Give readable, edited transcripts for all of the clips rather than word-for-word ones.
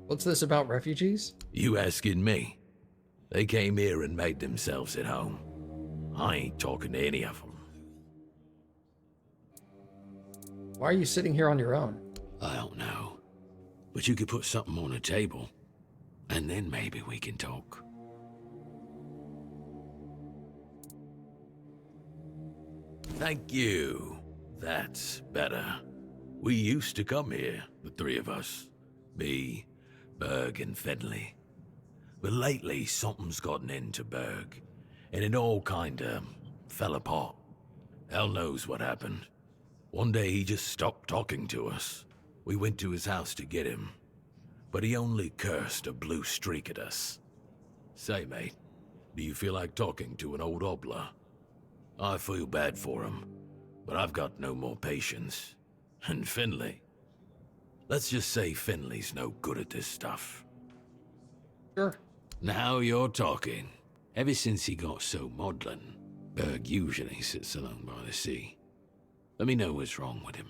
What's this about refugees? You asking me? They came here and made themselves at home. I ain't talking to any of them. Why are you sitting here on your own? I don't know. But you could put something on the table, and then maybe we can talk. Thank you. That's better. We used to come here, the three of us. Me, Berg, and Finley. But lately, something's gotten into Berg, and it all kinda fell apart. Hell knows what happened. One day he just stopped talking to us. We went to his house to get him, but he only cursed a blue streak at us. Say, mate, do you feel like talking to an old obla? I feel bad for him, but I've got no more patience. And Finley? Let's just say Finley's no good at this stuff. Sure. Now you're talking. Ever since he got so maudlin, Berg usually sits alone by the sea. Let me know what's wrong with him.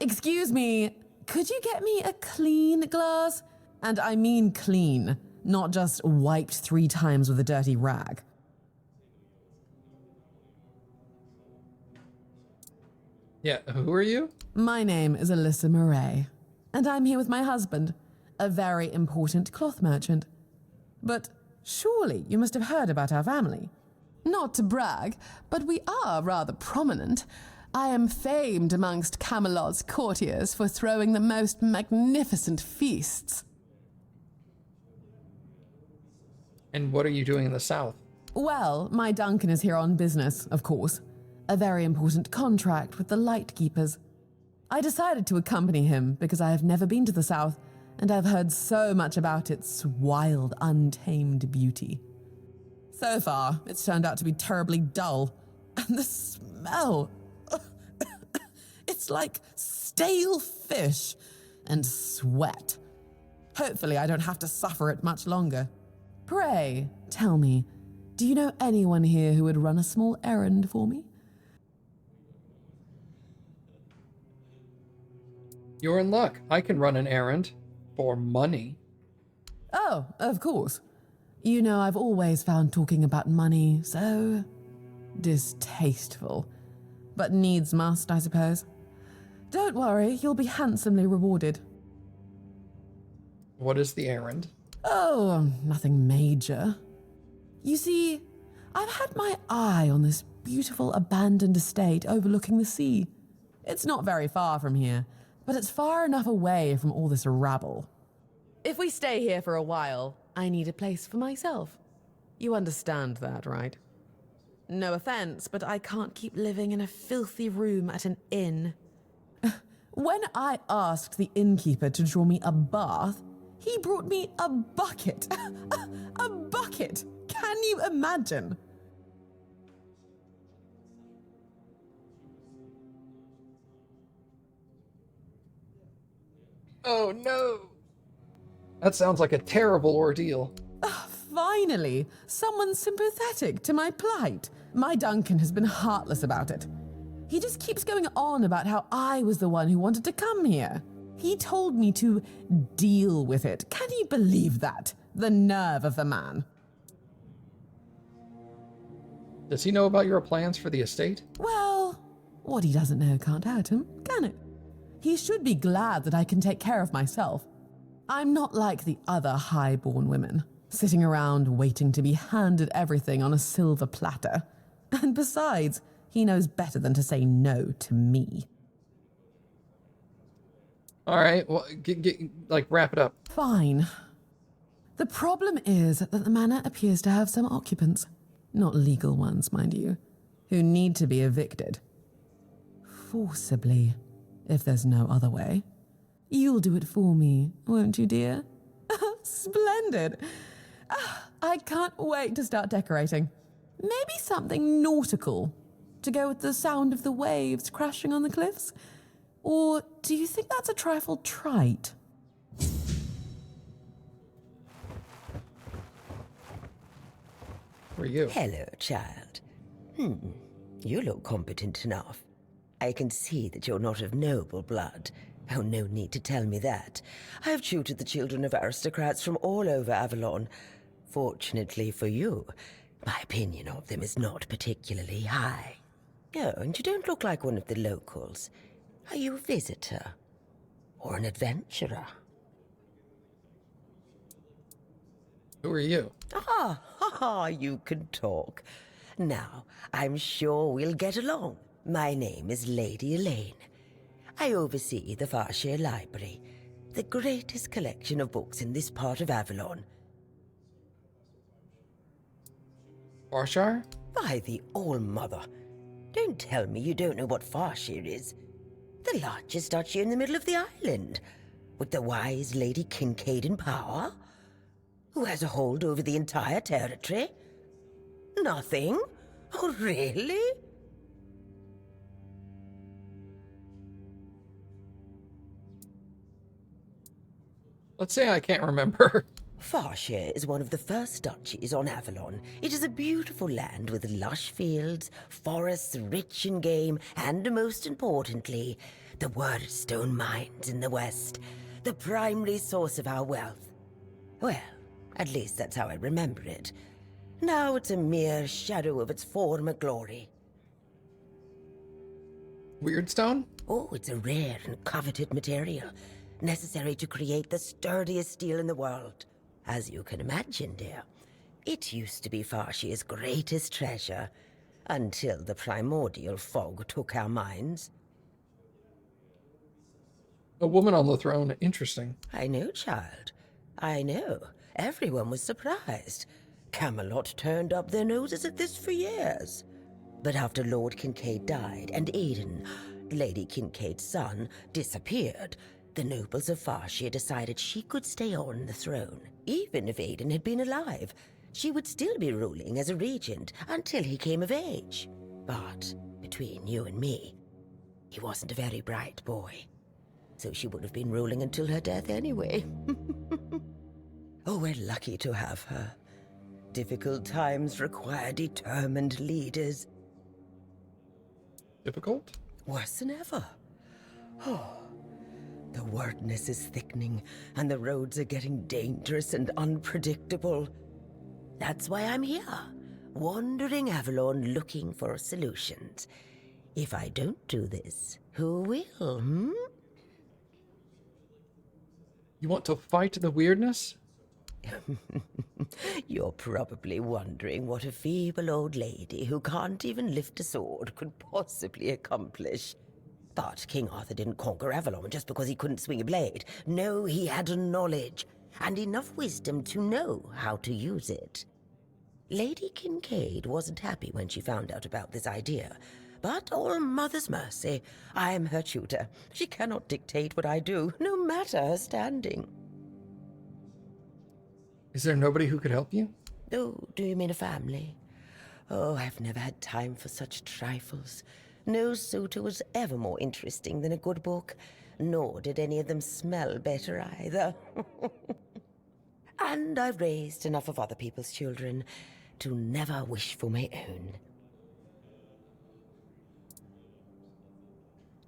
Excuse me, could you get me a clean glass? And I mean clean, not just wiped 3 times with a dirty rag. Yeah, who are you? My name is Alyssa Murray, and I'm here with my husband, a very important cloth merchant. But surely you must have heard about our family. Not to brag, but we are rather prominent. I am famed amongst Camelot's courtiers for throwing the most magnificent feasts. And what are you doing in the south? Well, my Duncan is here on business, of course. A very important contract with the Lightkeepers. I decided to accompany him because I have never been to the south, and I've heard so much about its wild, untamed beauty. So far, it's turned out to be terribly dull. And the smell... it's like stale fish and sweat. Hopefully, I don't have to suffer it much longer. Pray, tell me, do you know anyone here who would run a small errand for me? You're in luck. I can run an errand. For money. Oh, of course. You know, I've always found talking about money so distasteful. But needs must, I suppose. Don't worry, you'll be handsomely rewarded. What is the errand? Oh, nothing major. You see, I've had my eye on this beautiful abandoned estate overlooking the sea. It's not very far from here, but it's far enough away from all this rabble. If we stay here for a while, I need a place for myself. You understand that, right? No offense, but I can't keep living in a filthy room at an inn. When I asked the innkeeper to draw me a bath, he brought me a bucket. A bucket! Can you imagine? Oh no! That sounds like a terrible ordeal. Finally, someone sympathetic to my plight. My Duncan has been heartless about it. He just keeps going on about how I was the one who wanted to come here. He told me to deal with it. Can you believe that? The nerve of the man. Does he know about your plans for the estate? Well, what he doesn't know can't hurt him, can it? He should be glad that I can take care of myself. I'm not like the other high-born women, sitting around waiting to be handed everything on a silver platter. And besides, he knows better than to say no to me. All right, well, wrap it up. Fine. The problem is that the manor appears to have some occupants, not legal ones, mind you, who need to be evicted. Forcibly, if there's no other way. You'll do it for me, won't you, dear? Splendid. I can't wait to start decorating. Maybe something nautical, to go with the sound of the waves crashing on the cliffs? Or do you think that's a trifle trite? For you. Hello, child. You look competent enough. I can see that you're not of noble blood. Oh, no need to tell me that. I have tutored the children of aristocrats from all over Avalon. Fortunately for you, my opinion of them is not particularly high. Oh, and you don't look like one of the locals. Are you a visitor? Or an adventurer? Who are you? You can talk. Now, I'm sure we'll get along. My name is Lady Elaine. I oversee the Farshire Library, the greatest collection of books in this part of Avalon. Farshire? By the All-Mother, don't tell me you don't know what Farshire is. The largest duchy in the middle of the island, with the wise Lady Kincaid in power, who has a hold over the entire territory. Nothing? Oh, really? Let's say I can't remember. Farshire is one of the first duchies on Avalon. It is a beautiful land with lush fields, forests rich in game, and most importantly, the Wordstone mines in the west, the primary source of our wealth. Well, at least that's how I remember it. Now it's a mere shadow of its former glory. Weirdstone? Oh, it's a rare and coveted material, necessary to create the sturdiest steel in the world. As you can imagine, dear, it used to be Farshire's greatest treasure, until the primordial fog took our minds. A woman on the throne. Interesting. I know, child. I know. Everyone was surprised. Camelot turned up their noses at this for years. But after Lord Kincaid died and Aidan, Lady Kincaid's son, disappeared, the nobles of Farshire decided she could stay on the throne. Even if Aidan had been alive, she would still be ruling as a regent until he came of age. But between you and me, he wasn't a very bright boy. So she would have been ruling until her death anyway. Oh, we're lucky to have her. Difficult times require determined leaders. Difficult? Worse than ever. Oh, the wordness is thickening, and the roads are getting dangerous and unpredictable. That's why I'm here, wandering Avalon looking for solutions. If I don't do this, who will, You want to fight the weirdness? You're probably wondering what a feeble old lady who can't even lift a sword could possibly accomplish. But King Arthur didn't conquer Avalon just because he couldn't swing a blade. No, he had knowledge, and enough wisdom to know how to use it. Lady Kincaid wasn't happy when she found out about this idea. But all mother's mercy, I am her tutor. She cannot dictate what I do, no matter her standing. Is there nobody who could help you? Oh, do you mean a family? Oh, I've never had time for such trifles. No suitor was ever more interesting than a good book, nor did any of them smell better either. And I've raised enough of other people's children to never wish for my own.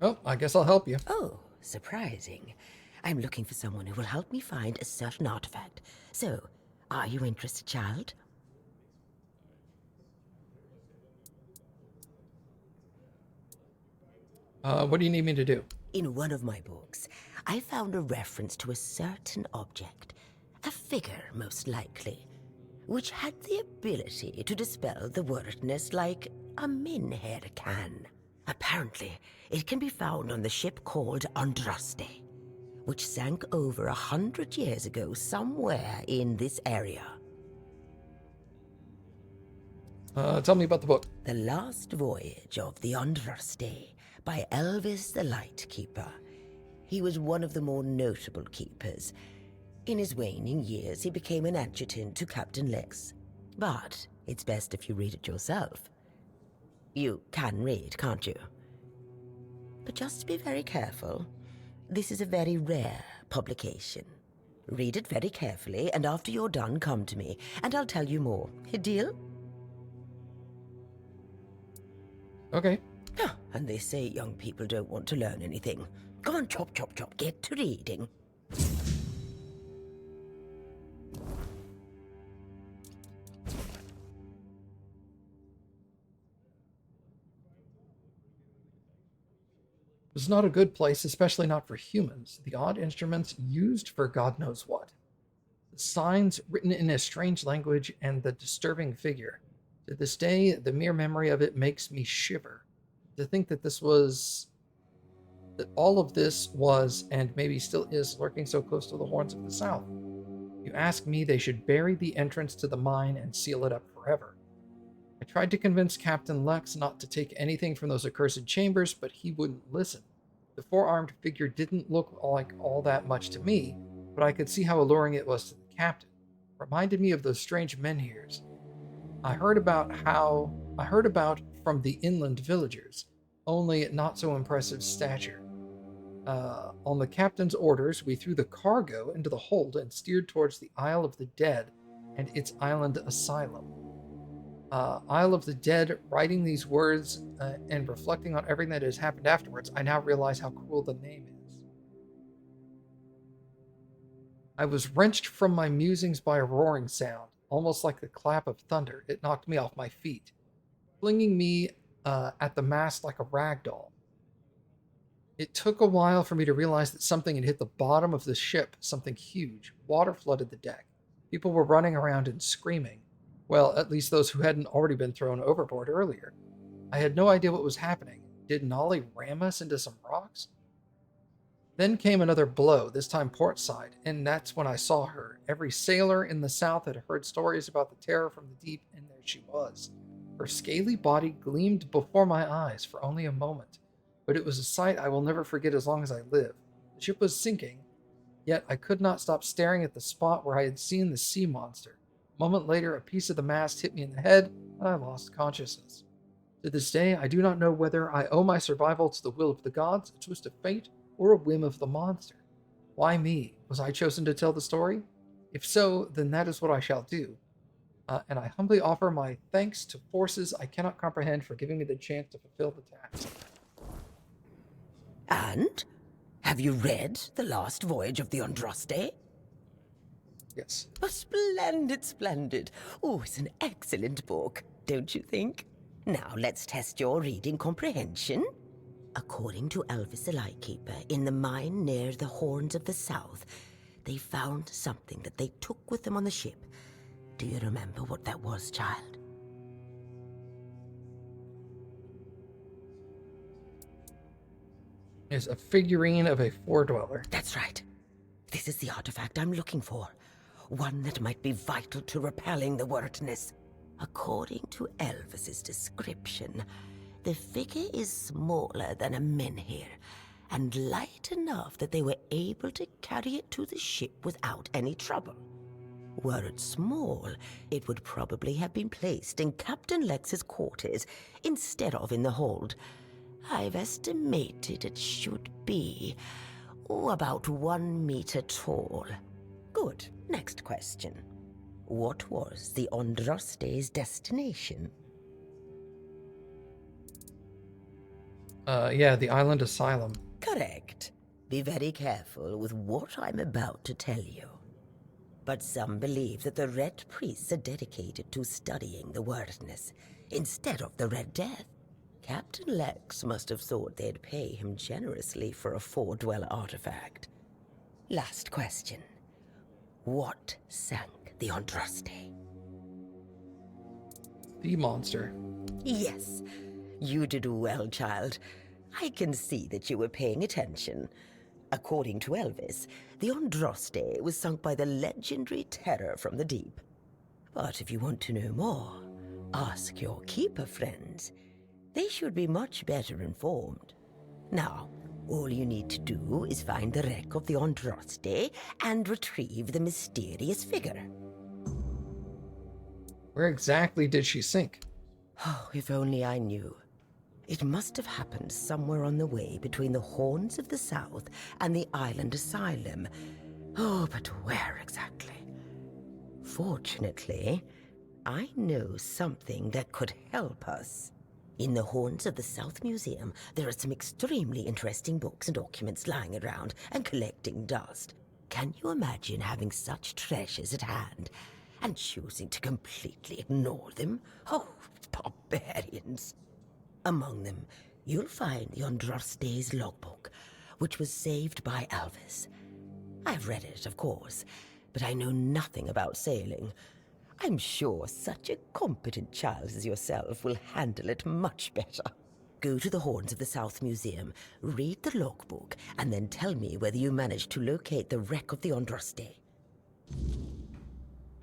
Oh, I guess I'll help you. Oh, surprising. I'm looking for someone who will help me find a certain artifact. So, are you interested, child? What do you need me to do? In one of my books, I found a reference to a certain object, a figure most likely, which had the ability to dispel the wordness like a minhair can. Apparently, it can be found on the ship called Andraste, which sank over 100 years ago somewhere in this area. Tell me about the book. The Last Voyage of the Andraste by Elvis the Lightkeeper. He was one of the more notable keepers. In his waning years, he became an adjutant to Captain Lex. But it's best if you read it yourself. You can read, can't you? But just be very careful. This is a very rare publication. Read it very carefully, and after you're done, come to me, and I'll tell you more. A deal? Okay. Ah, and they say young people don't want to learn anything. Come on, chop, chop, chop, get to reading. It was not a good place, especially not for humans. The odd instruments used for God knows what. The signs written in a strange language and the disturbing figure. To this day, the mere memory of it makes me shiver. To think that all of this was, and maybe still is, lurking so close to the horns of the South. You ask me, they should bury the entrance to the mine and seal it up forever. I tried to convince Captain Lex not to take anything from those accursed chambers, but he wouldn't listen. The four-armed figure didn't look like all that much to me, but I could see how alluring it was to the captain. It reminded me of those strange menhirs I heard about from the inland villagers, only not so impressive stature. On the captain's orders, we threw the cargo into the hold and steered towards the Isle of the Dead and its island asylum. Isle of the Dead, writing these words and reflecting on everything that has happened afterwards, I now realize how cruel the name is. I was wrenched from my musings by a roaring sound, almost like the clap of thunder. It knocked me off my feet, flinging me at the mast like a rag doll. It took a while for me to realize that something had hit the bottom of the ship, something huge. Water flooded the deck. People were running around and screaming. Well, at least those who hadn't already been thrown overboard earlier. I had no idea what was happening. Did Nolly ram us into some rocks? Then came another blow, this time port side, and that's when I saw her. Every sailor in the South had heard stories about the terror from the deep, and there she was. Her scaly body gleamed before my eyes for only a moment, but it was a sight I will never forget as long as I live. The ship was sinking, yet I could not stop staring at the spot where I had seen the sea monster. A moment later, a piece of the mast hit me in the head, and I lost consciousness. To this day, I do not know whether I owe my survival to the will of the gods, a twist of fate, or a whim of the monster. Why me? Was I chosen to tell the story? If so, then that is what I shall do. And I humbly offer my thanks to forces I cannot comprehend for giving me the chance to fulfill the task. And? Have you read The Last Voyage of the Andraste? Yes. Oh, splendid, splendid. Oh, it's an excellent book, don't you think? Now, let's test your reading comprehension. According to Elvis the Lightkeeper, in the mine near the Horns of the South, they found something that they took with them on the ship. Do you remember what that was, child? Is a figurine of a four-dweller. That's right. This is the artifact I'm looking for. One that might be vital to repelling the wordness. According to Elvis's description, the figure is smaller than a menhir, and light enough that they were able to carry it to the ship without any trouble. Were it small, it would probably have been placed in Captain Lex's quarters instead of in the hold. I've estimated it should be about 1 meter tall. Good. Next question. What was the Andraste's destination? Yeah, the island asylum. Correct. Be very careful with what I'm about to tell you. But some believe that the Red Priests are dedicated to studying the wordness instead of the Red Death. Captain Lex must have thought they'd pay him generously for a four-dweller artifact. Last question. What sank the Andraste? The monster. Yes, you did well, child. I can see that you were paying attention. According to Elvis, the Andraste was sunk by the legendary terror from the deep. But if you want to know more, ask your keeper friends. They should be much better informed. Now, all you need to do is find the wreck of the Andraste and retrieve the mysterious figure. Where exactly did she sink? Oh, if only I knew. It must have happened somewhere on the way between the Horns of the South and the Island Asylum. Oh, but where exactly? Fortunately, I know something that could help us. In the Horns of the South Museum, there are some extremely interesting books and documents lying around and collecting dust. Can you imagine having such treasures at hand and choosing to completely ignore them? Oh, barbarians. Among them, you'll find the Andraste's logbook, which was saved by Alvis. I've read it, of course, but I know nothing about sailing. I'm sure such a competent child as yourself will handle it much better. Go to the Horns of the South Museum, read the logbook, and then tell me whether you managed to locate the wreck of the Andraste.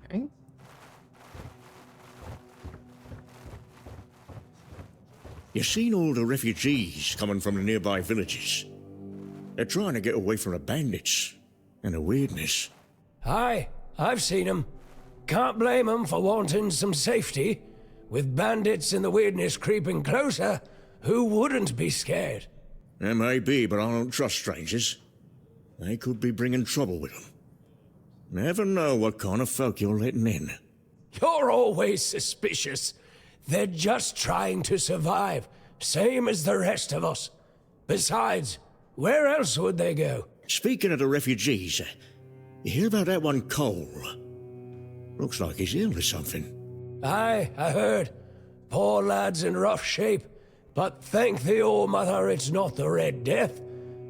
Okay. You seen all the refugees coming from the nearby villages? They're trying to get away from the bandits and the weirdness. Aye, I've seen 'em. Can't blame 'em for wanting some safety. With bandits and the weirdness creeping closer, who wouldn't be scared? They may be, but I don't trust strangers. They could be bringing trouble with them. Never know what kind of folk you're letting in. You're always suspicious. They're just trying to survive, same as the rest of us. Besides, where else would they go? Speaking of the refugees, you hear about that one Cole? Looks like he's ill or something. Aye, I heard. Poor lad's in rough shape, but thank the All-Mother it's not the Red Death.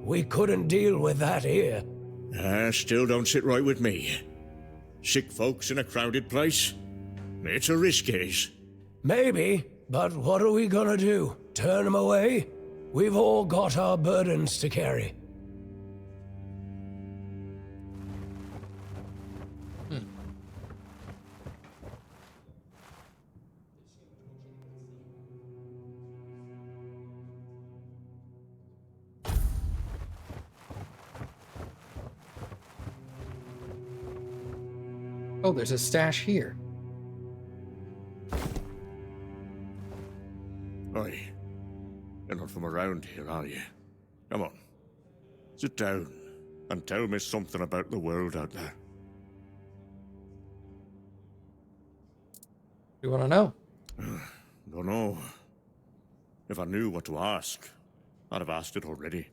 We couldn't deal with that here. Still don't sit right with me. Sick folks in a crowded place? It's a risk, it is. Maybe, but what are we gonna do? Turn 'em away? We've all got our burdens to carry. Oh, there's a stash here. Oi, you're not from around here, are you? Come on, sit down and tell me something about the world out there. You want to know? Don't know. If I knew what to ask, I'd have asked it already.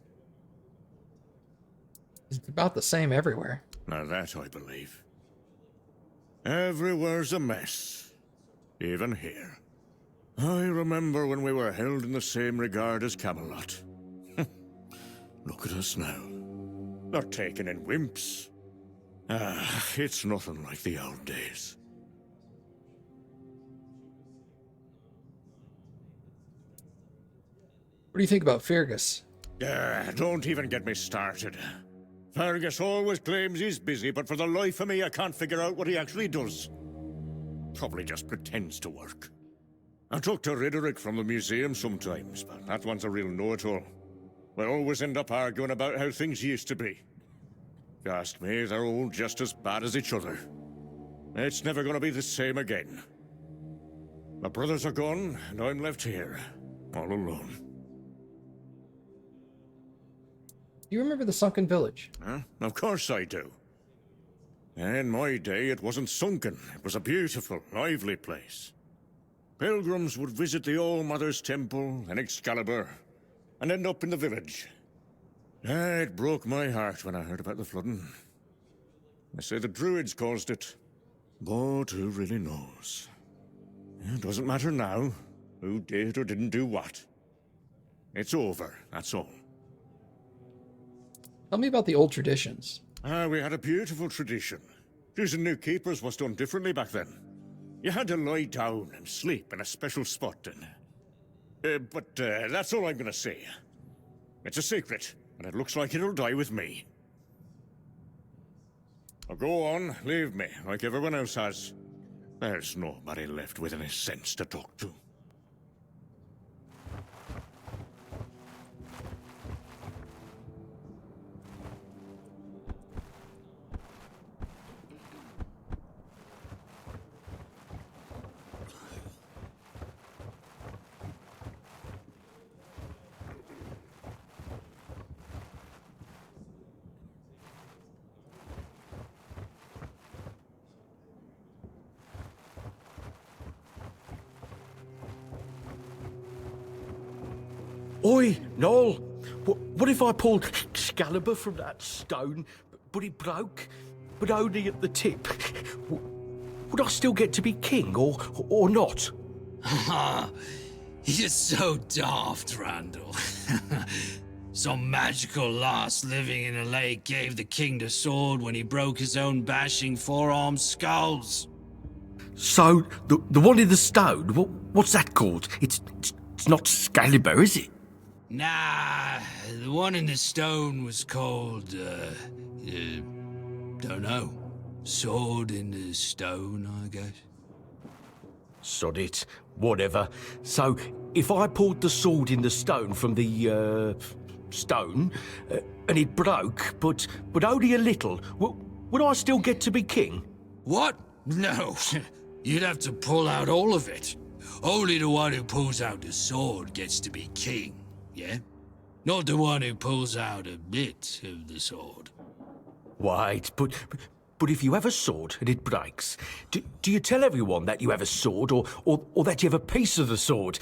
It's about the same everywhere. Now that I believe. Everywhere's a mess. Even here. I remember when we were held in the same regard as Camelot. Look at us now. They're taken in wimps. It's nothing like the old days. What do you think about Fergus? Don't even get me started. Fergus always claims he's busy, but for the life of me, I can't figure out what he actually does. Probably just pretends to work. I talk to Riderick from the museum sometimes, but that one's a real know-it-all. We always end up arguing about how things used to be. If you ask me, they're all just as bad as each other. It's never gonna be the same again. My brothers are gone, and I'm left here, all alone. You remember the sunken village? Of course I do. In my day, it wasn't sunken. It was a beautiful, lively place. Pilgrims would visit the All-Mother's Temple and Excalibur, and end up in the village. It broke my heart when I heard about the flooding. They say the Druids caused it, but who really knows? It doesn't matter now, who did or didn't do what. It's over, that's all. Tell me about the old traditions. We had a beautiful tradition. Choosing new keepers was done differently back then. You had to lie down and sleep in a special spot, but that's all I'm gonna say. It's a secret, and it looks like it'll die with me. Now go on, leave me, like everyone else has. There's nobody left with any sense to talk to. Oi, Noel, what if I pulled Excalibur from that stone, but it broke, but only at the tip? Would I still get to be king, or not? You're so daft, Randall. Some magical lass living in a lake gave the king the sword when he broke his own bashing four-armed skulls. So, the one in the stone, what's that called? It's not Excalibur, is it? Nah, the one in the stone was called, don't know. Sword in the stone, I guess. Sod it, whatever. So, if I pulled the sword in the stone from the, stone, and it broke, but only a little, would I still get to be king? What? No. You'd have to pull out all of it. Only the one who pulls out the sword gets to be king, yeah? Not the one who pulls out a bit of the sword. Wait, but if you have a sword and it breaks, do you tell everyone that you have a sword or that you have a piece of the sword?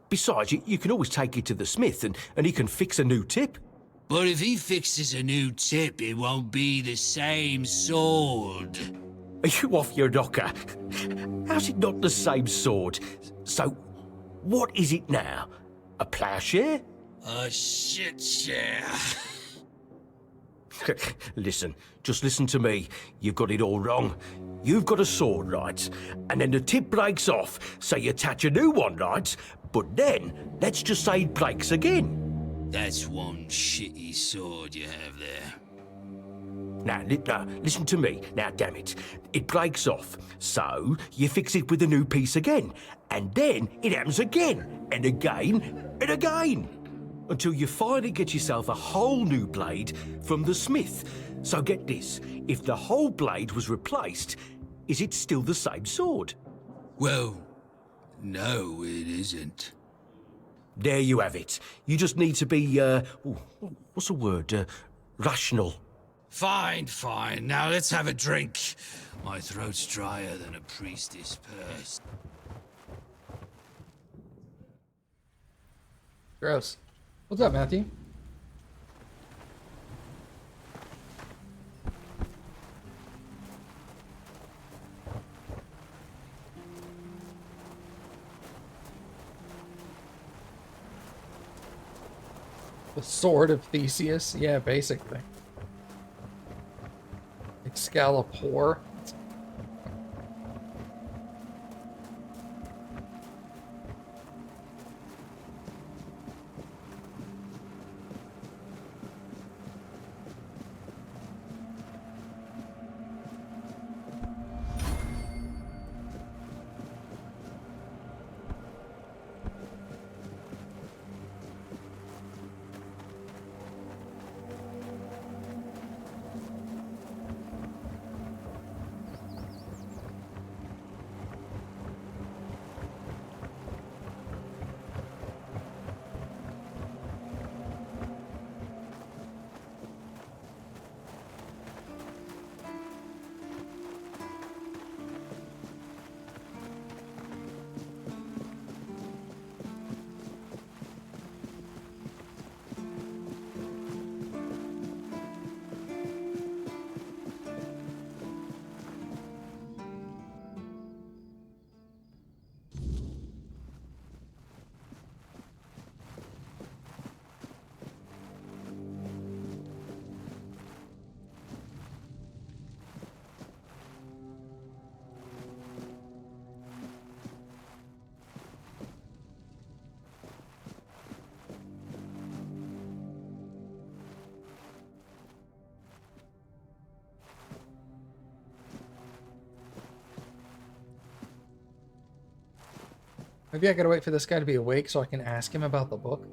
Besides, you can always take it to the smith and he can fix a new tip. But if he fixes a new tip, it won't be the same sword. Are you off your knocker? How's it not the same sword? So, what is it now? A ploughshare? A shit share. Listen, just listen to me. You've got it all wrong. You've got a sword, right? And then the tip breaks off, so you attach a new one, right? But then, let's just say it breaks again. That's one shitty sword you have there. Now, listen to me. Now, damn it. It breaks off, so you fix it with a new piece again. And then it happens again, and again, and again. Until you finally get yourself a whole new blade from the smith. So get this, if the whole blade was replaced, is it still the same sword? Well, no, it isn't. There you have it. You just need to be, what's the word? Rational. Fine. Now let's have a drink. My throat's drier than a priestess purse. Gross. What's up, Matthew? The Sword of Theseus? Yeah, basically. Excalibur. Maybe I gotta wait for this guy to be awake so I can ask him about the book.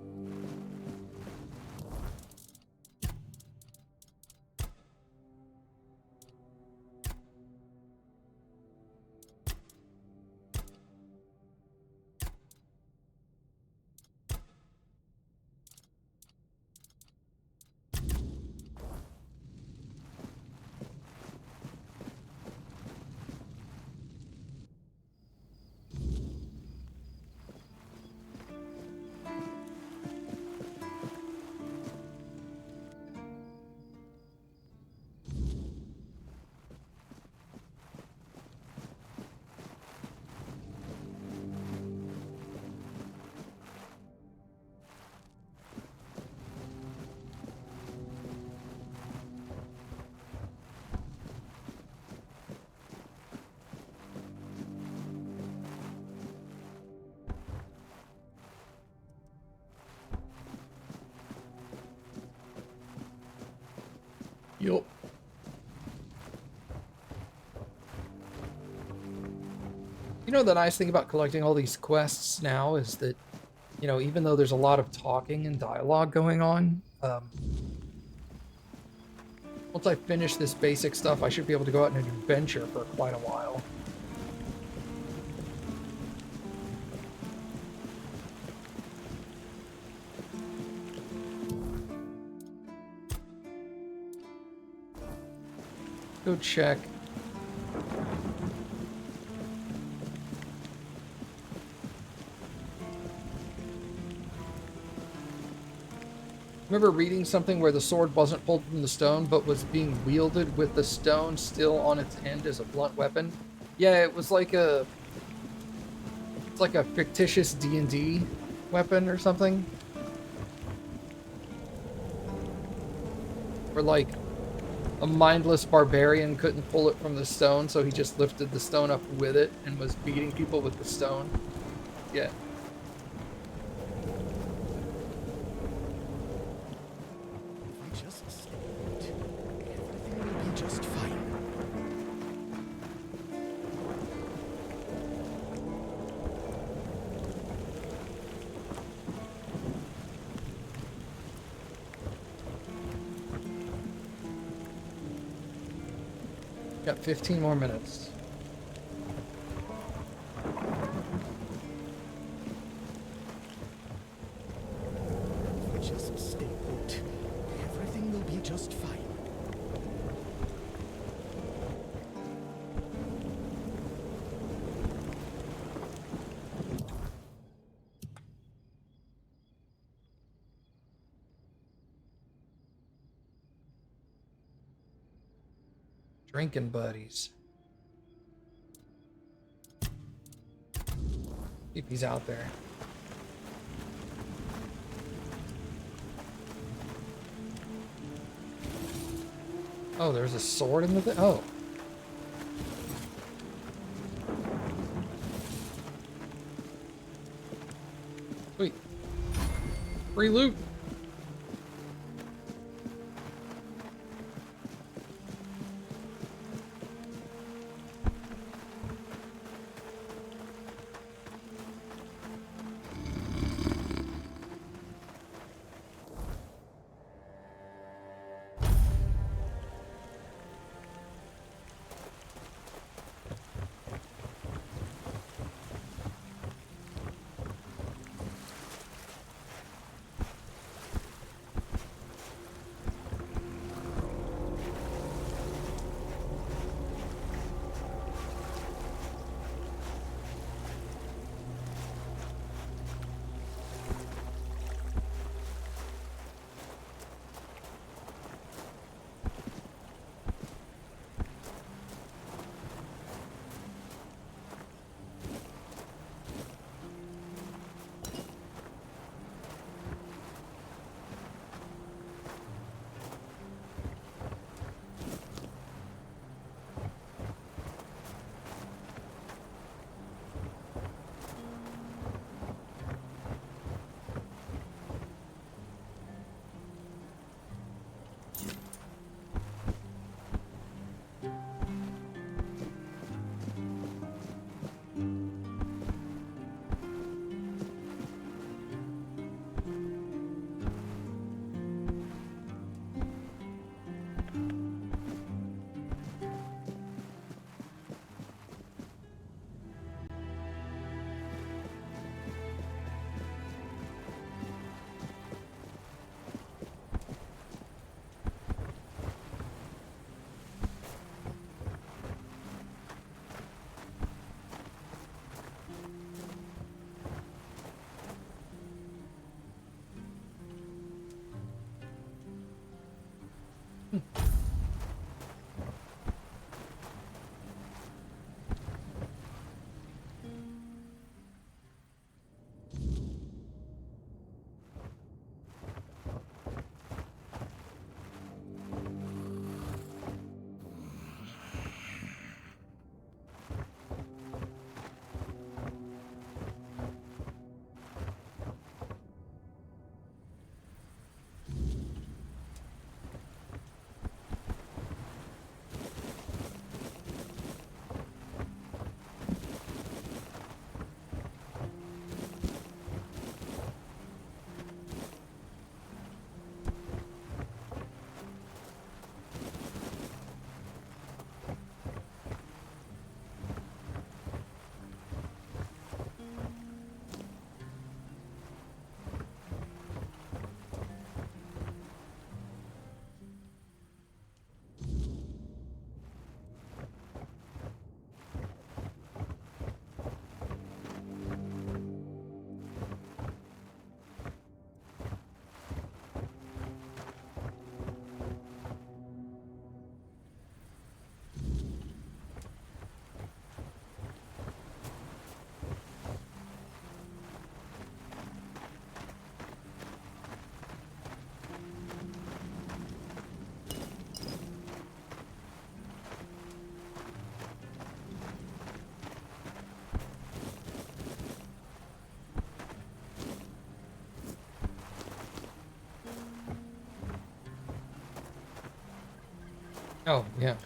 Yup. You know, the nice thing about collecting all these quests now is that, you know, even though there's a lot of talking and dialogue going on, once I finish this basic stuff, I should be able to go out on an adventure for quite a while. Go check. Remember reading something where the sword wasn't pulled from the stone, but was being wielded with the stone still on its end as a blunt weapon? Yeah, it was like a... It's like a fictitious D&D weapon or something. Where, like, a mindless barbarian couldn't pull it from the stone, so he just lifted the stone up with it and was beating people with the stone. Yeah. Got 15 more minutes. Just stay put. Everything will be just fine. Drinking buddies. See if he's out there. Oh, there's a sword in the thing? Oh. Sweet. Free loot. Oh, yeah.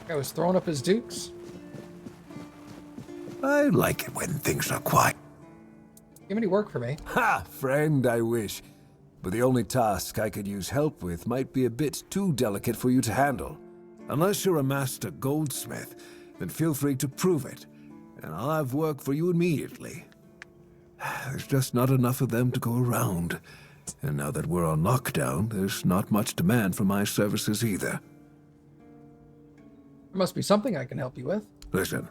I was throwing up his dukes. I like it when things are quiet. You have any work for me? Ha! Friend, I wish. But the only task I could use help with might be a bit too delicate for you to handle. Unless you're a master goldsmith, then feel free to prove it, and I'll have work for you immediately. There's just not enough of them to go around. And now that we're on lockdown, there's not much demand for my services either. There must be something I can help you with. Listen,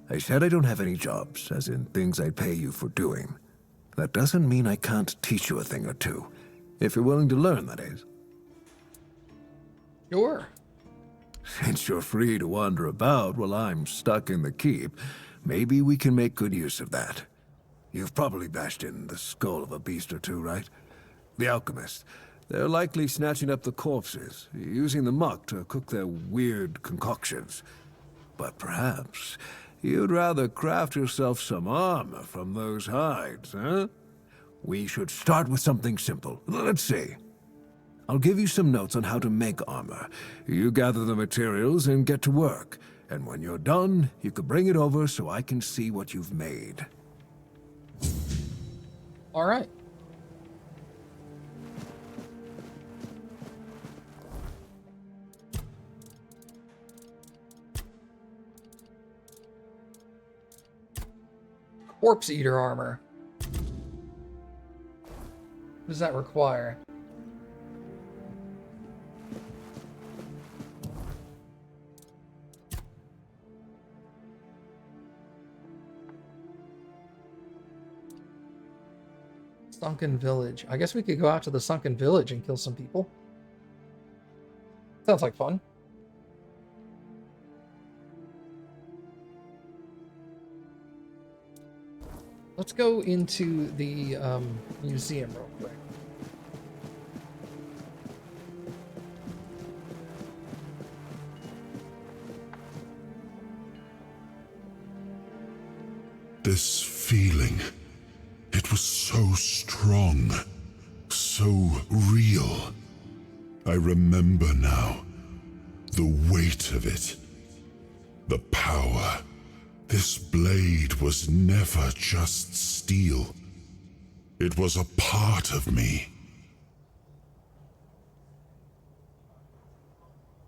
I said I don't have any jobs, as in things I'd pay you for doing. That doesn't mean I can't teach you a thing or two. If you're willing to learn, that is. Sure. Since you're free to wander about while I'm stuck in the keep, maybe we can make good use of that. You've probably bashed in the skull of a beast or two, right? The alchemists. They're likely snatching up the corpses, using the muck to cook their weird concoctions. But perhaps you'd rather craft yourself some armor from those hides, huh? We should start with something simple. Let's see. I'll give you some notes on how to make armor. You gather the materials and get to work. And when you're done, you can bring it over so I can see what you've made. All right. Corpse Eater armor. What does that require? Sunken Village. I guess we could go out to the Sunken Village and kill some people. Sounds like fun. Let's go into the museum real quick. This feeling, it was so strong, so real. I remember now, the weight of it, the power. This blade was never just steel. It was a part of me.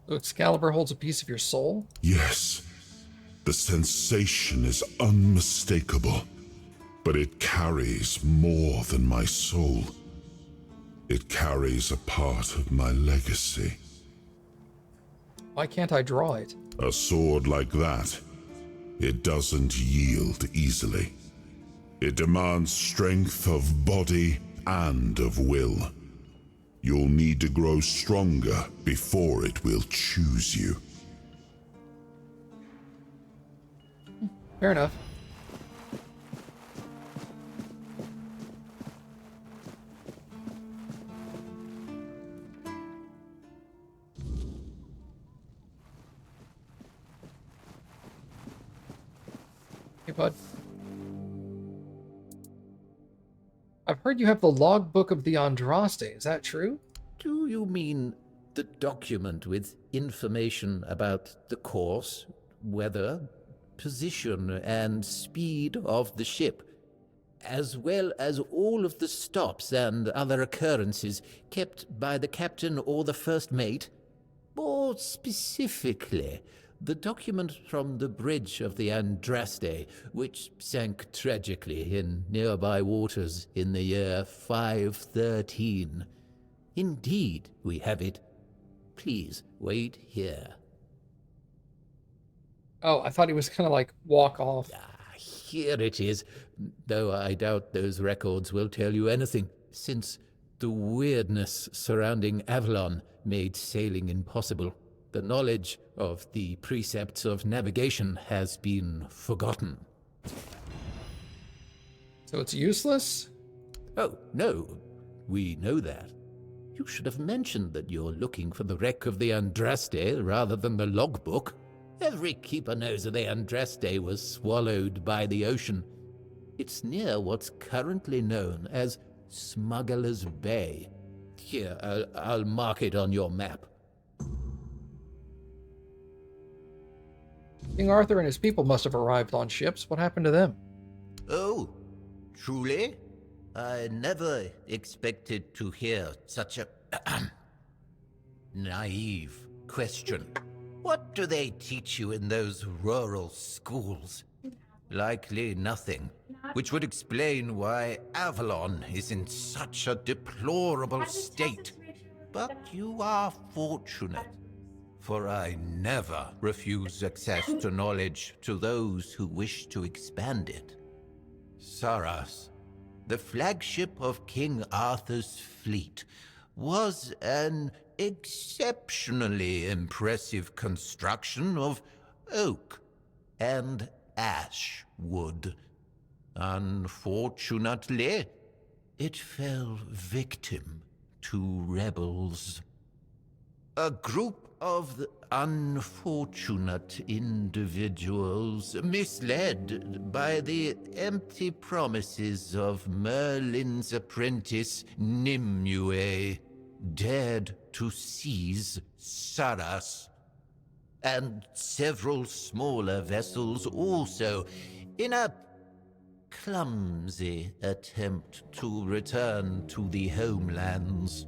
So Excalibur holds a piece of your soul? Yes, the sensation is unmistakable, but it carries more than my soul. It carries a part of my legacy. Why can't I draw it? A sword like that, it doesn't yield easily. It demands strength of body and of will. You'll need to grow stronger before it will choose you. Fair enough. Hey, bud. I've heard you have the logbook of the Andraste. Is that true? Do you mean the document with information about the course, weather, position, and speed of the ship? as well as all of the stops and other occurrences kept by the captain or the first mate. More specifically, the document from the bridge of the Andraste, which sank tragically in nearby waters in the year 513. Indeed, we have it. Please wait here. Oh, I thought he was gonna like walk off. Here it is, though I doubt those records will tell you anything, since the weirdness surrounding Avalon made sailing impossible. The knowledge of the precepts of navigation has been forgotten. So it's useless? Oh, no. We know that. You should have mentioned that you're looking for the wreck of the Andraste rather than the logbook. Every keeper knows that the Andraste was swallowed by the ocean. It's near what's currently known as Smuggler's Bay. Here, I'll mark it on your map. King Arthur and his people must have arrived on ships. What happened to them? Oh, truly? I never expected to hear such a naive question. What do they teach you in those rural schools? Likely nothing, which would explain why Avalon is in such a deplorable state. But you are fortunate, for I never refuse access to knowledge to those who wish to expand it. Saras, the flagship of King Arthur's fleet, was an exceptionally impressive construction of oak and ash wood. Unfortunately, it fell victim to rebels. A group of unfortunate individuals, misled by the empty promises of Merlin's apprentice Nimue, dared to seize Saras, and several smaller vessels also, in a clumsy attempt to return to the homelands.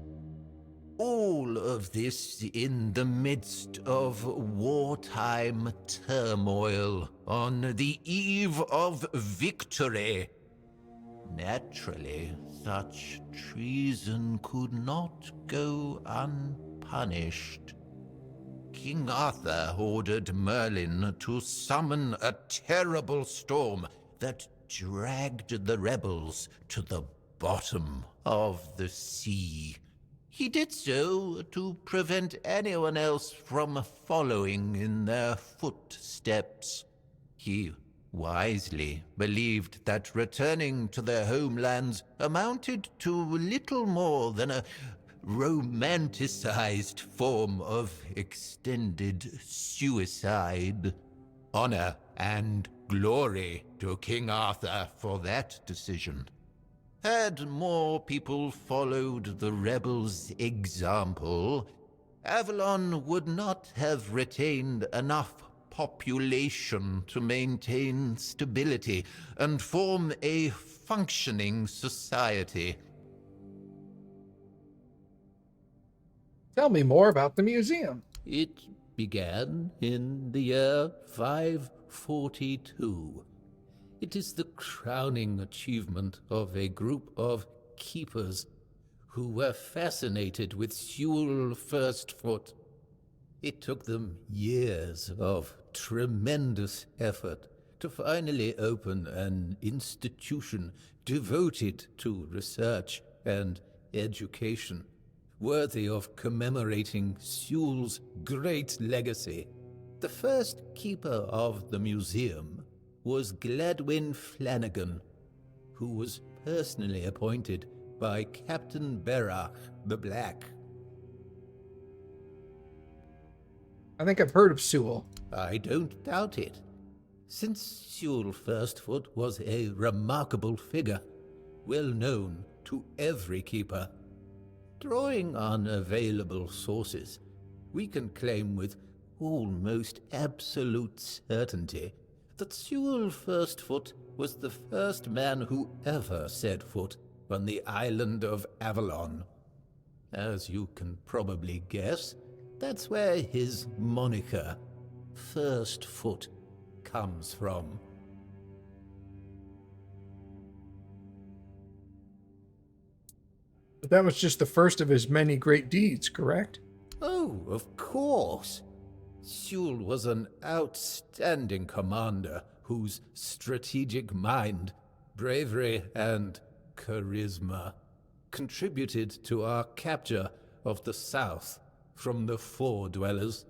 All of this in the midst of wartime turmoil on the eve of victory. Naturally, such treason could not go unpunished. King Arthur ordered Merlin to summon a terrible storm that dragged the rebels to the bottom of the sea. He did so to prevent anyone else from following in their footsteps. He wisely believed that returning to their homelands amounted to little more than a romanticized form of extended suicide. Honor and glory to King Arthur for that decision. Had more people followed the rebels' example, Avalon would not have retained enough population to maintain stability and form a functioning society. Tell me more about the museum. It began in the year 542. It is the crowning achievement of a group of keepers who were fascinated with Sewell Firstfoot. It took them years of tremendous effort to finally open an institution devoted to research and education, worthy of commemorating Sewell's great legacy. The first keeper of the museum was Gladwin Flanagan, who was personally appointed by Captain Berach the Black. I think I've heard of Sewell. I don't doubt it, since Sewell Firstfoot was a remarkable figure, well known to every keeper. Drawing on available sources, we can claim with almost absolute certainty that Sewell Firstfoot was the first man who ever set foot on the island of Avalon. As you can probably guess, that's where his moniker, Firstfoot, comes from. But that was just the first of his many great deeds, correct? Oh, of course. Sewell was an outstanding commander whose strategic mind, bravery, and charisma contributed to our capture of the South from the Four Dwellers.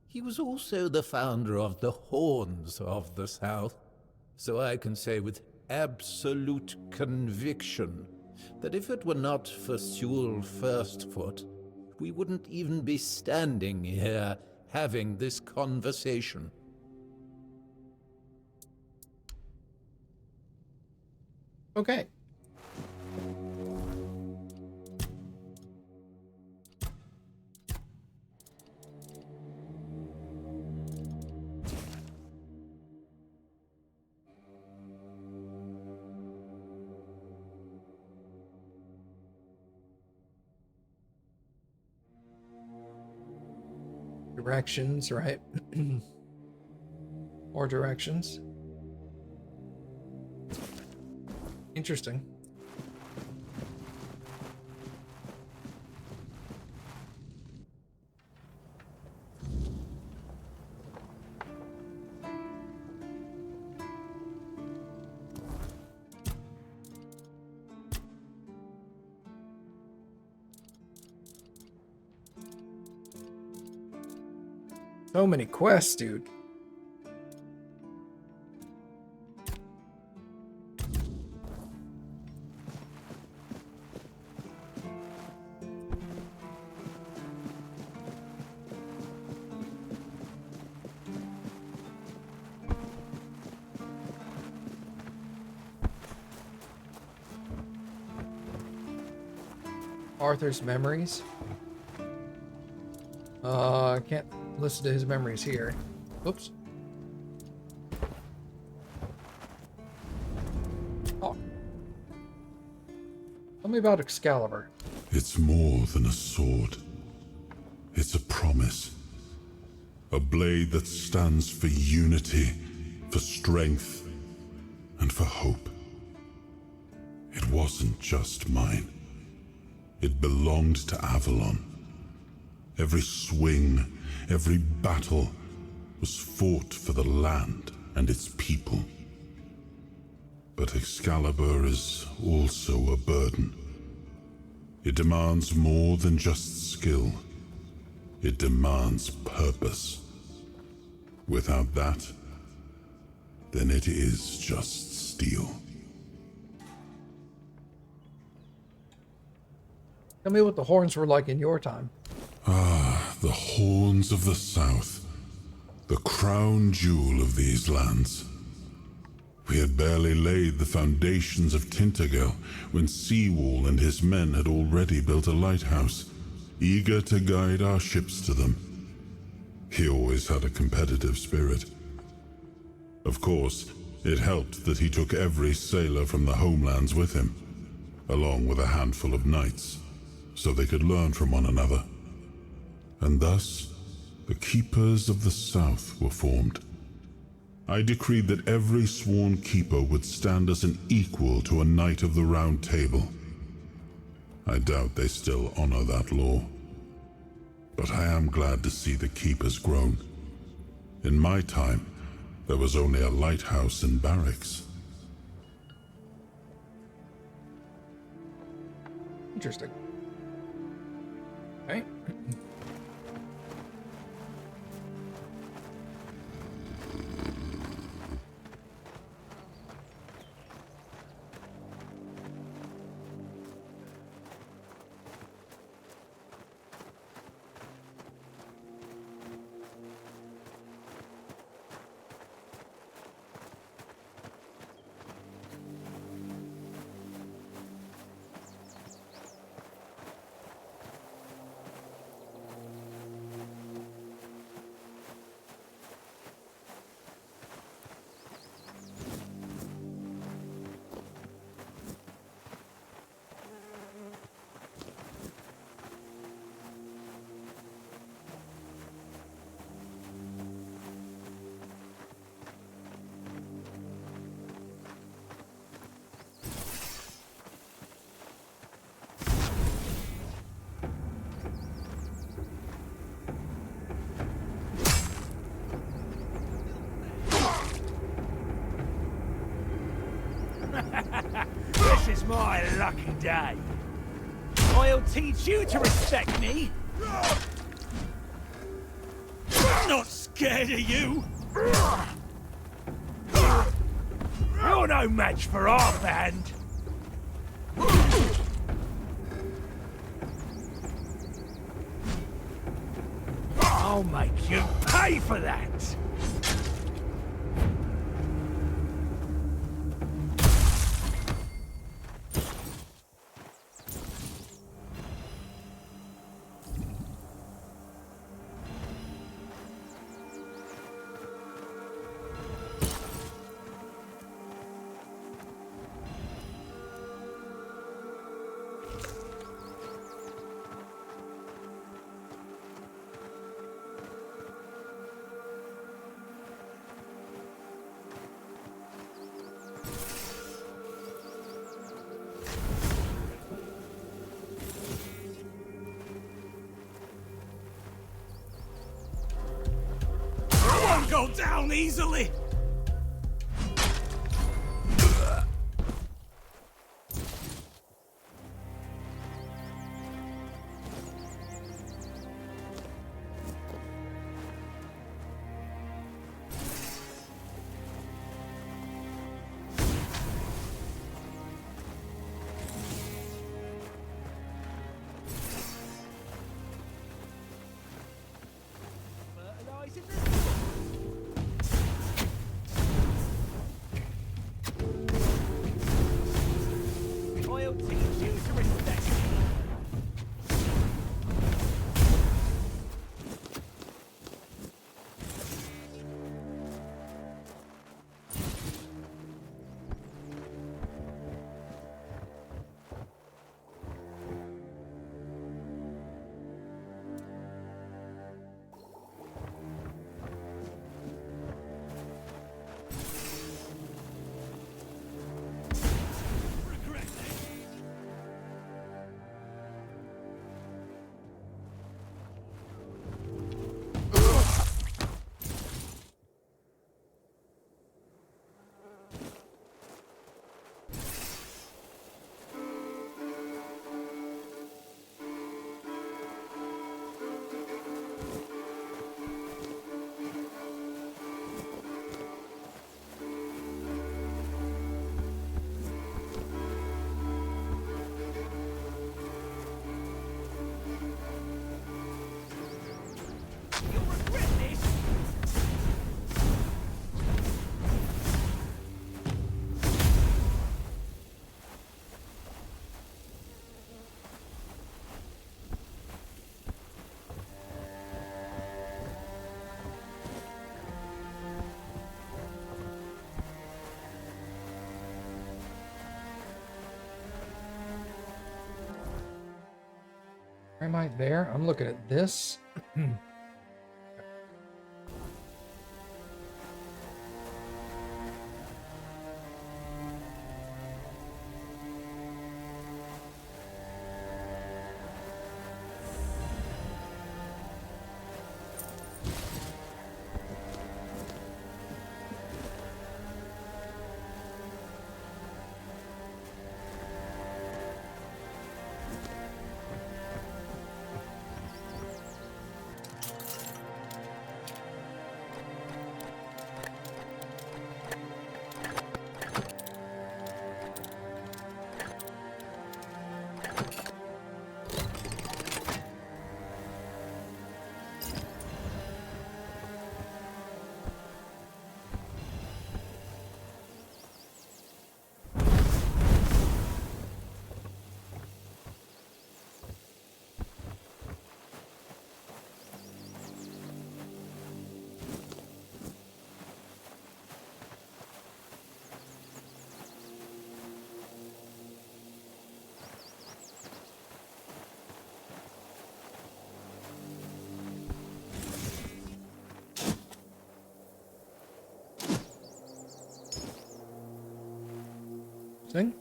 He was also the founder of the Horns of the South, so I can say with absolute conviction that if it were not for Sewell Firstfoot, we wouldn't even be standing here having this conversation. Okay. Directions, right? More directions. Interesting. So many quests, dude. Arthur's memories. I can't listen to his memories here. Oops. Oh. Tell me about Excalibur. It's more than a sword. It's a promise. A blade that stands for unity, for strength, and for hope. It wasn't just mine. It belonged to Avalon. Every swing, every battle was fought for the land and its people. But Excalibur is also a burden. It demands more than just skill. It demands purpose. Without that, then it is just steel. Tell me what the horns were like in your time. Ah, the horns of the South. The crown jewel of these lands. We had barely laid the foundations of Tainted Grail when Seawall and his men had already built a lighthouse, eager to guide our ships to them. He always had a competitive spirit. Of course, it helped that he took every sailor from the homelands with him, along with a handful of knights, so they could learn from one another. And thus, the Keepers of the South were formed. I decreed that every sworn keeper would stand as an equal to a Knight of the Round Table. I doubt they still honor that law. But I am glad to see the keepers grown. In my time, there was only a lighthouse and barracks. Interesting. Okay. This is my lucky day. I'll teach you to respect me. I'm not scared of you. You're no match for our band. I'll make you pay for that. Go down easily. I'll teach you to respect me. Am I there? I'm looking at this. Thing.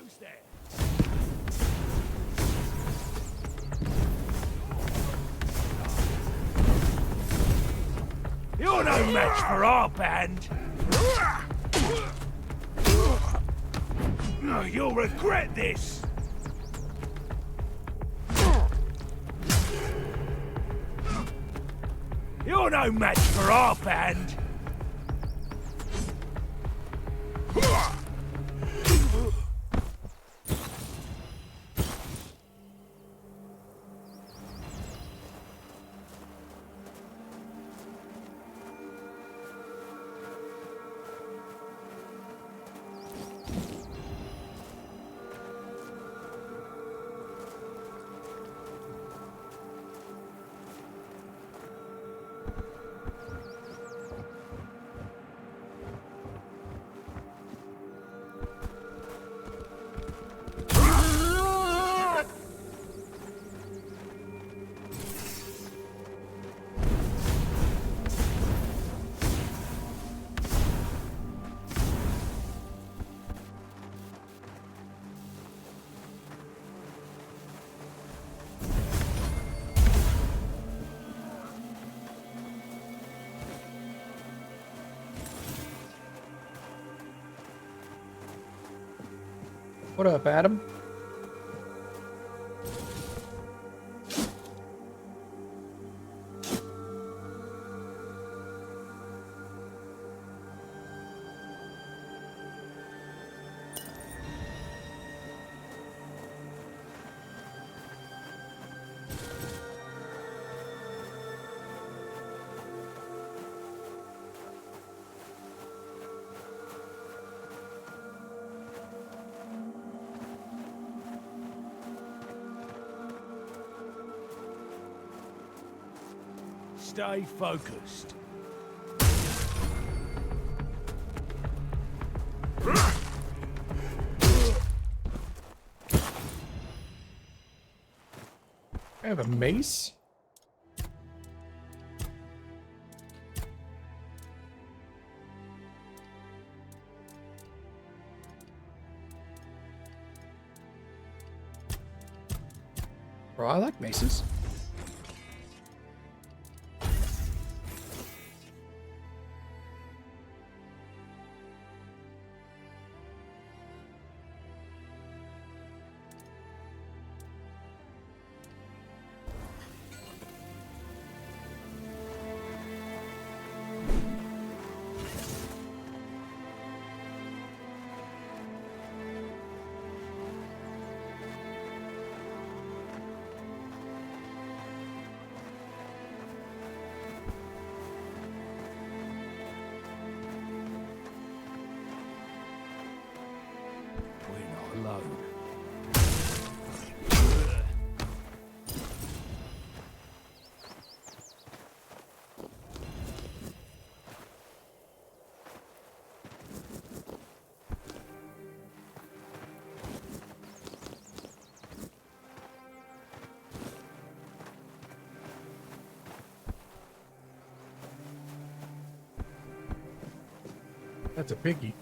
goes there? You're no match for our band. You'll regret this. You're no match for our band. What up, Adam? Stay focused. I have a mace? Bro, I like maces. We're not alone. That's a piggy.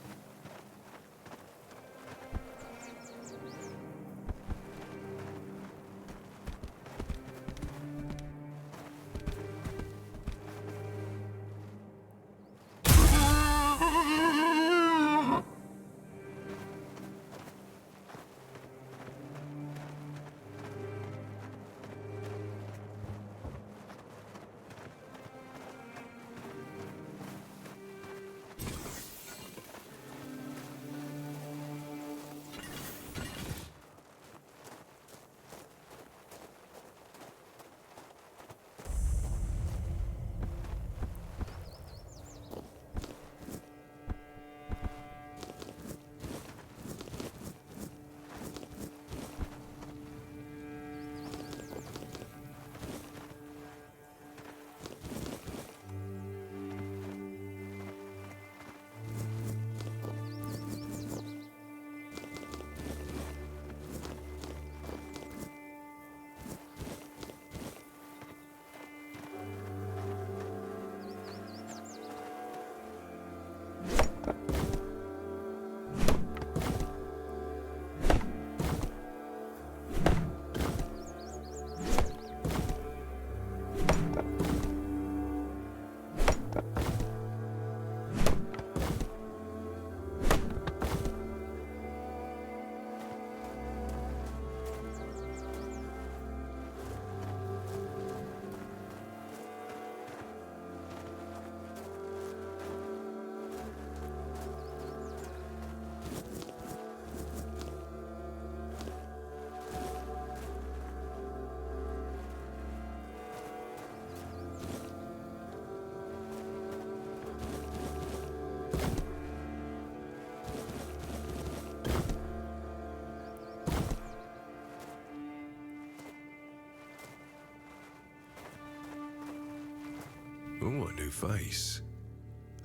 Oh, a new face.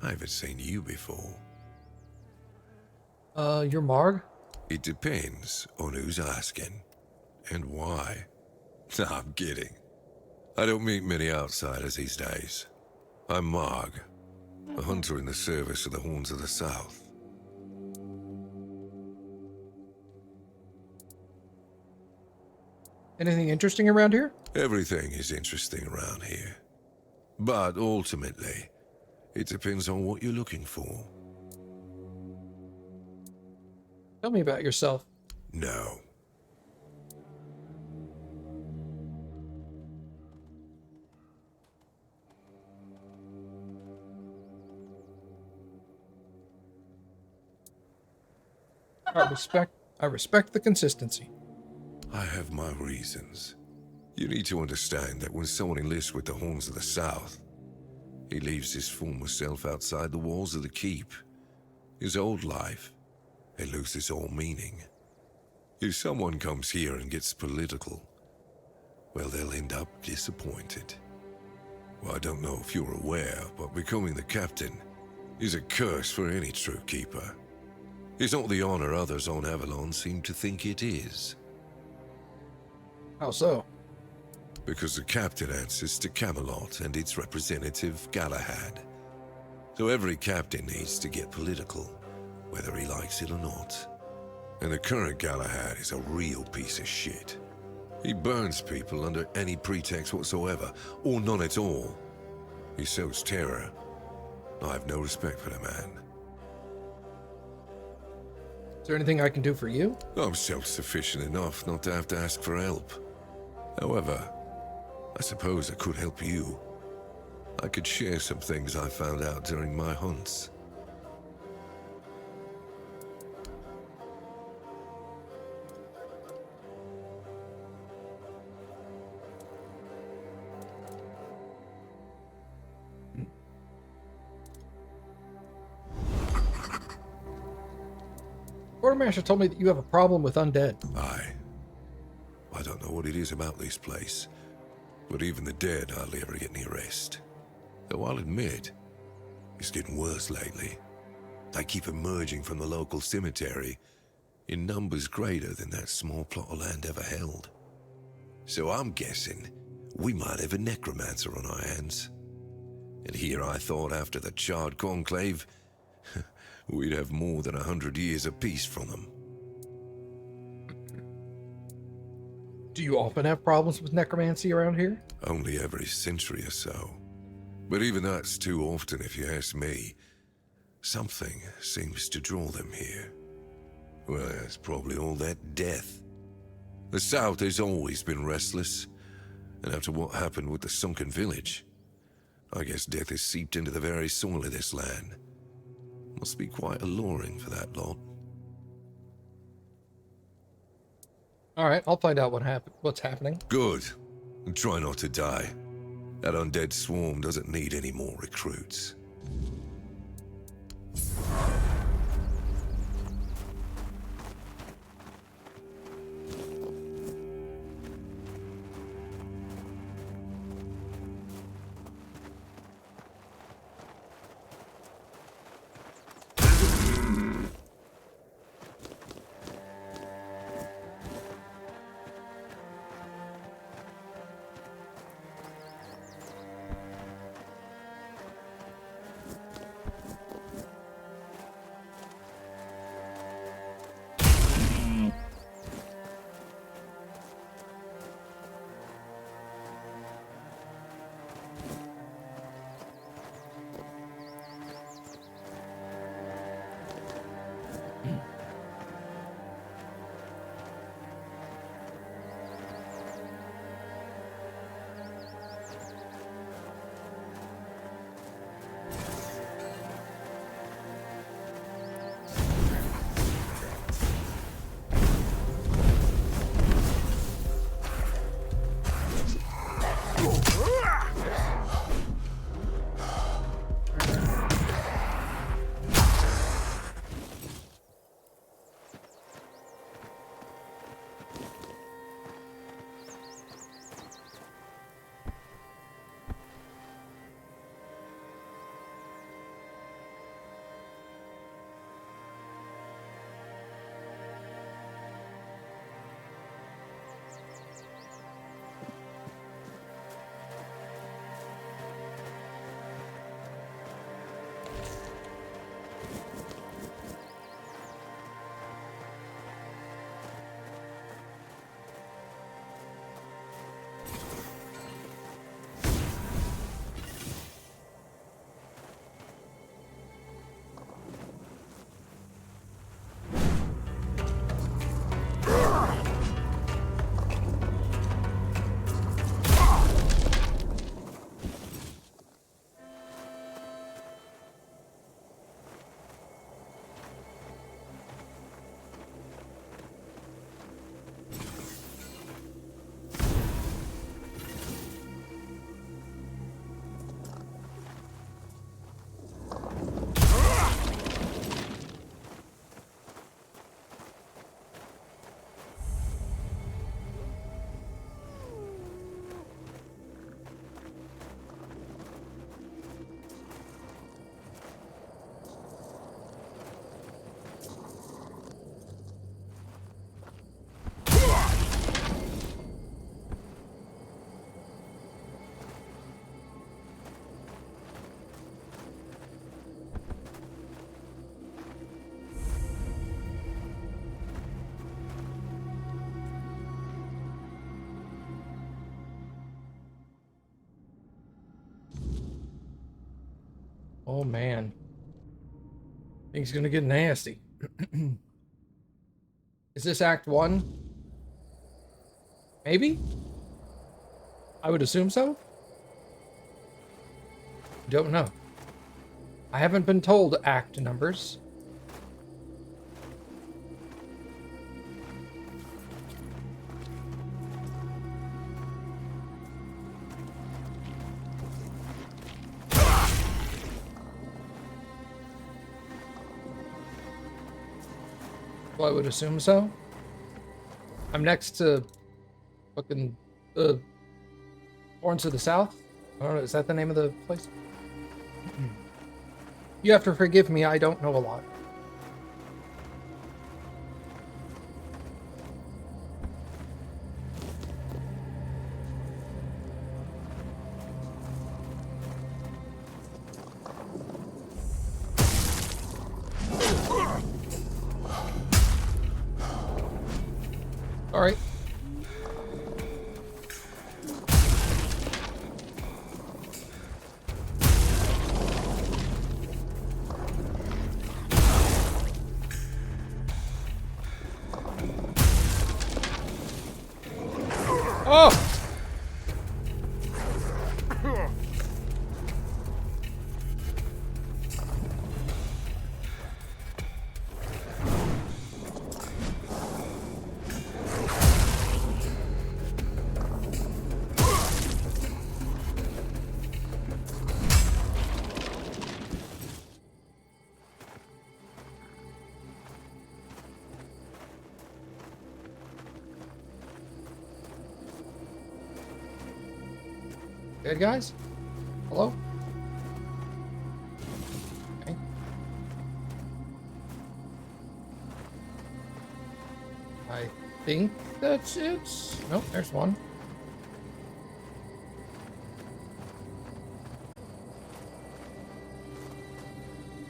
I haven't seen you before. You're Marg? It depends on who's asking and why. No, I'm kidding. I don't meet many outsiders these days. I'm Marg, a hunter in the service of the Horns of the South. Anything interesting around here? Everything is interesting around here. But ultimately, it depends on what you're looking for. Tell me about yourself. No. I respect the consistency. I have my reasons. You need to understand that when someone enlists with the Horns of the South, he leaves his former self outside the walls of the keep. His old life, it loses all meaning. If someone comes here and gets political, well, they'll end up disappointed. Well, I don't know if you're aware, but becoming the captain is a curse for any true keeper. It's not the honor others on Avalon seem to think it is. How so? Because the captain answers to Camelot and its representative, Galahad. So every captain needs to get political, whether he likes it or not. And the current Galahad is a real piece of shit. He burns people under any pretext whatsoever, or none at all. He sows terror. I have no respect for the man. Is there anything I can do for you? I'm self-sufficient enough not to have to ask for help. However, I suppose I could help you. I could share some things I found out during my hunts. Quartermaster told me that you have a problem with undead. Aye. I don't know what it is about this place, but even the dead hardly ever get any rest. Though I'll admit, it's getting worse lately. They keep emerging from the local cemetery in numbers greater than that small plot of land ever held. So I'm guessing we might have a necromancer on our hands. And here I thought after the Charred Conclave, we'd have more than 100 years of peace from them. Do you often have problems with necromancy around here? Only every century or so. But even that's too often if you ask me. Something seems to draw them here. Well, it's probably all that death. The South has always been restless, and after what happened with the sunken village, I guess death has seeped into the very soil of this land. Must be quite alluring for that lot. All right, I'll find out what's happening. Good. And try not to die. That undead swarm doesn't need any more recruits. Oh man. Things gonna get nasty. Is this Act 1? Maybe? I would assume so. Don't know. I haven't been told act numbers. Well, I would assume so. I'm next to fucking Horns of the South. I don't know, is that the name of the place? You have to forgive me, I don't know a lot. All right. Oh! Dead guys? Hello? Okay. I think that's it. Nope, there's one.